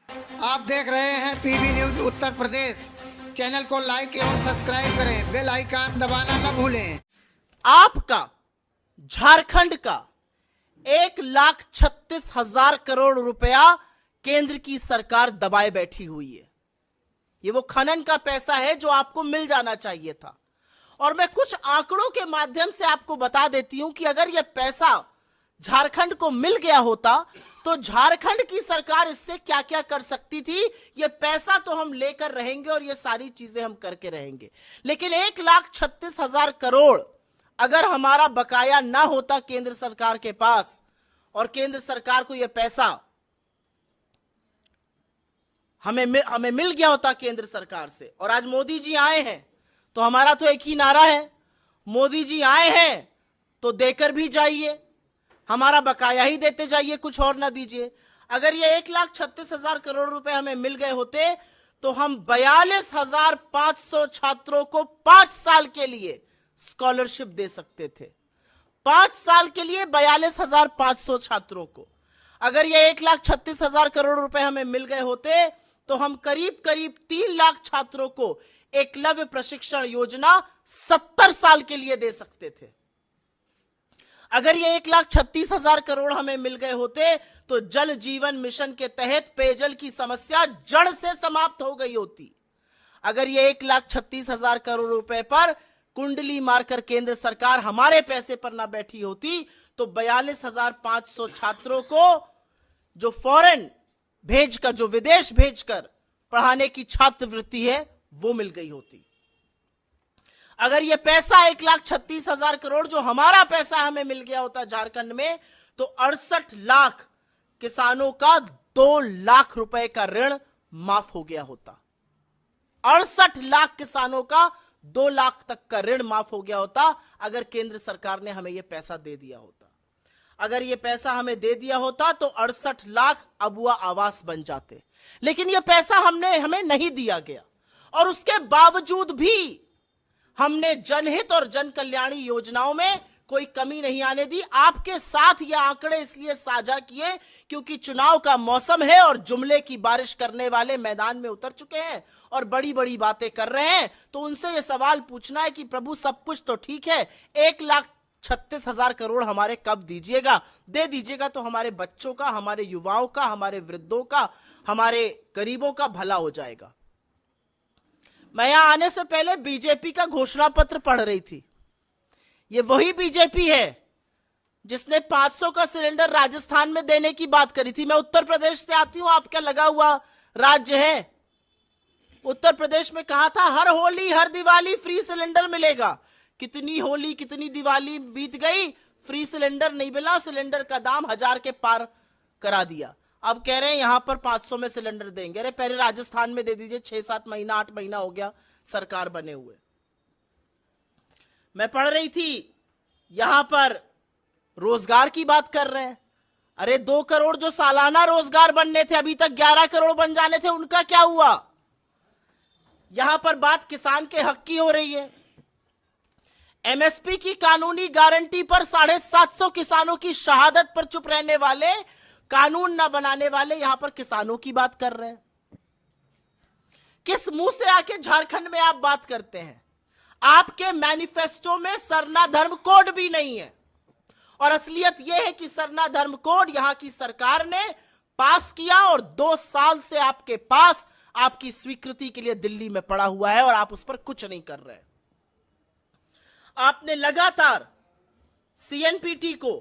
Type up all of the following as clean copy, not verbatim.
आप देख रहे हैं PB news Uttar Pradesh. Channel को लाइक एवं सब्सक्राइब करें, बेल आइकन दबाना न भूलें। आपका झारखंड का 1,36,000 करोड़ रुपया केंद्र की सरकार दबाए बैठी हुई है। ये वो खनन का पैसा है जो आपको मिल जाना चाहिए था। और मैं कुछ आंकड़ों के माध्यम से आपको बता देती हूं कि अगर यह पैसा झारखंड को मिल गया होता तो झारखंड की सरकार इससे क्या क्या कर सकती थी। यह पैसा तो हम लेकर रहेंगे और ये सारी चीजें हम करके रहेंगे, लेकिन 1,36,000 करोड़ अगर हमारा बकाया ना होता केंद्र सरकार के पास और केंद्र सरकार को यह पैसा हमें मिल गया होता केंद्र सरकार से, और आज मोदी जी आए हैं तो हमारा तो एक ही नारा है, मोदी जी आए हैं तो देकर भी जाइए, हमारा बकाया ही देते जाइए, कुछ और ना दीजिए। अगर ये 1,36,000 करोड़ रुपए हमें मिल गए होते तो हम 42,500 छात्रों को 5 साल के लिए स्कॉलरशिप दे सकते थे। 5 साल के लिए 42,500 छात्रों को। अगर ये 1,36,000 करोड़ रुपए हमें मिल गए होते तो हम करीब करीब 3 लाख छात्रों को एकलव्य प्रशिक्षण योजना 70 साल के लिए दे सकते थे। अगर ये 1,36,000 करोड़ हमें मिल गए होते तो जल जीवन मिशन के तहत पेयजल की समस्या जड़ से समाप्त हो गई होती। अगर ये 1,36,000 करोड़ रुपए पर कुंडली मारकर केंद्र सरकार हमारे पैसे पर ना बैठी होती तो 42,500 छात्रों को जो फॉरेन भेजकर, जो विदेश भेजकर पढ़ाने की छात्रवृत्ति है वो मिल गई होती। अगर यह पैसा 1,36,000 करोड़ जो हमारा पैसा हमें मिल गया होता झारखंड में तो 68 लाख किसानों का 2 लाख रुपए का ऋण माफ हो गया होता। 68 लाख किसानों का 2 लाख तक का ऋण माफ हो गया होता अगर केंद्र सरकार ने हमें यह पैसा दे दिया होता। अगर यह पैसा हमें दे दिया होता तो 68 लाख अबुआ आवास बन जाते, लेकिन यह पैसा हमें नहीं दिया गया और उसके बावजूद भी हमने जनहित और जन कल्याणी योजनाओं में कोई कमी नहीं आने दी। आपके साथ ये आंकड़े इसलिए साझा किए क्योंकि चुनाव का मौसम है और जुमले की बारिश करने वाले मैदान में उतर चुके हैं और बड़ी बड़ी बातें कर रहे हैं। तो उनसे ये सवाल पूछना है कि प्रभु सब कुछ तो ठीक है, 1,36,000 करोड़ हमारे कब दीजिएगा? दे दीजिएगा तो हमारे बच्चों का, हमारे युवाओं का, हमारे वृद्धों का, हमारे गरीबों का भला हो जाएगा। मैं यहां आने से पहले बीजेपी का घोषणा पत्र पढ़ रही थी। ये वही बीजेपी है जिसने 500 का सिलेंडर राजस्थान में देने की बात करी थी। मैं उत्तर प्रदेश से आती हूं, आपका लगा हुआ राज्य है। उत्तर प्रदेश में कहा था हर होली हर दिवाली फ्री सिलेंडर मिलेगा। कितनी होली कितनी दिवाली बीत गई, फ्री सिलेंडर नहीं मिला, सिलेंडर का दाम 1000 के पार करा दिया। अब कह रहे हैं यहां पर 500 में सिलेंडर देंगे। अरे पहले राजस्थान में दे दीजिए, 6-7 महीना 8 महीना हो गया सरकार बने हुए। मैं पढ़ रही थी यहां पर रोजगार की बात कर रहे हैं। अरे 2 करोड़ जो सालाना रोजगार बनने थे अभी तक 11 करोड़ बन जाने थे, उनका क्या हुआ? यहां पर बात किसान के हक की हो रही है। एमएसपी की कानूनी गारंटी पर 750 किसानों की शहादत पर चुप रहने वाले, कानून ना बनाने वाले यहां पर किसानों की बात कर रहे हैं। किस मुंह से आके झारखंड में आप बात करते हैं? आपके मैनिफेस्टो में सरना धर्म कोड भी नहीं है और असलियत यह है कि सरना धर्म कोड यहां की सरकार ने पास किया और 2 साल से आपके पास आपकी स्वीकृति के लिए दिल्ली में पड़ा हुआ है और आप उस पर कुछ नहीं कर रहे। आपने लगातार सीएनपीटी को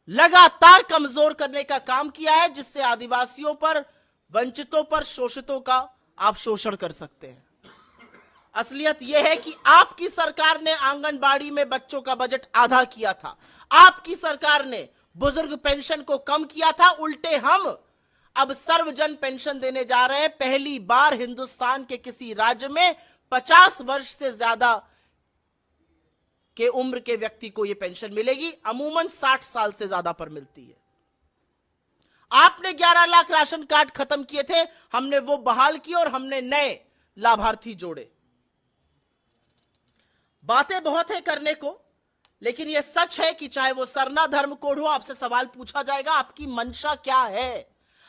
लगातार कमजोर करने का काम किया है, जिससे आदिवासियों पर, वंचितों पर, शोषितों का आप शोषण कर सकते हैं। असलियत यह है कि आपकी सरकार ने आंगनबाड़ी में बच्चों का बजट आधा किया था। आपकी सरकार ने बुजुर्ग पेंशन को कम किया था। उल्टे हम अब सर्वजन पेंशन देने जा रहे हैं। पहली बार हिंदुस्तान के किसी राज्य में 50 वर्ष से ज्यादा के उम्र के व्यक्ति को यह पेंशन मिलेगी। अमूमन 60 साल से ज्यादा पर मिलती है। आपने 11 लाख राशन कार्ड खत्म किए थे, हमने वो बहाल किए और हमने नए लाभार्थी जोड़े। बातें बहुत है करने को, लेकिन यह सच है कि चाहे वो सरना धर्म कोड हो, आपसे सवाल पूछा जाएगा आपकी मंशा क्या है,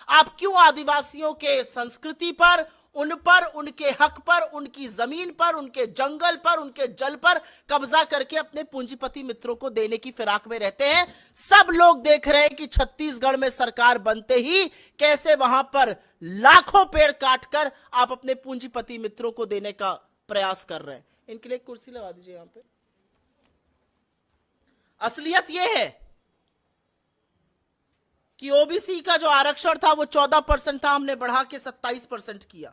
आप क्यों आदिवासियों के संस्कृति पर, उन पर, उनके हक पर, उनकी जमीन पर, उनके जंगल पर, उनके जल पर कब्जा करके अपने पूंजीपति मित्रों को देने की फिराक में रहते हैं? सब लोग देख रहे हैं कि छत्तीसगढ़ में सरकार बनते ही कैसे वहां पर लाखों पेड़ काटकर आप अपने पूंजीपति मित्रों को देने का प्रयास कर रहे हैं। इनके लिए एक कुर्सी लगा दीजिए यहां पे। असलियत यह है कि ओबीसी का जो आरक्षण था वो 14% था, हमने बढ़ा के 27% किया,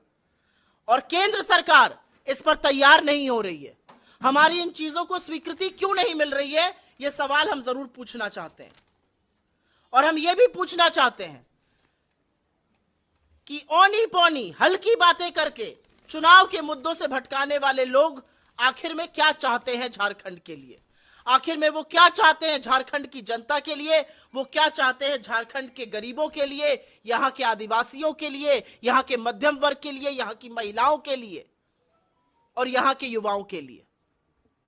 और केंद्र सरकार इस पर तैयार नहीं हो रही है। हमारी इन चीजों को स्वीकृति क्यों नहीं मिल रही है, यह सवाल हम जरूर पूछना चाहते हैं। और हम यह भी पूछना चाहते हैं कि औनी पौनी हल्की बातें करके चुनाव के मुद्दों से भटकाने वाले लोग आखिर में क्या चाहते हैं झारखंड के लिए? आखिर में वो क्या चाहते हैं झारखंड की जनता के लिए? वो क्या चाहते हैं झारखंड के गरीबों के लिए, यहां के आदिवासियों के लिए, यहां के मध्यम वर्ग के लिए, यहां की महिलाओं के लिए और यहां के युवाओं के लिए?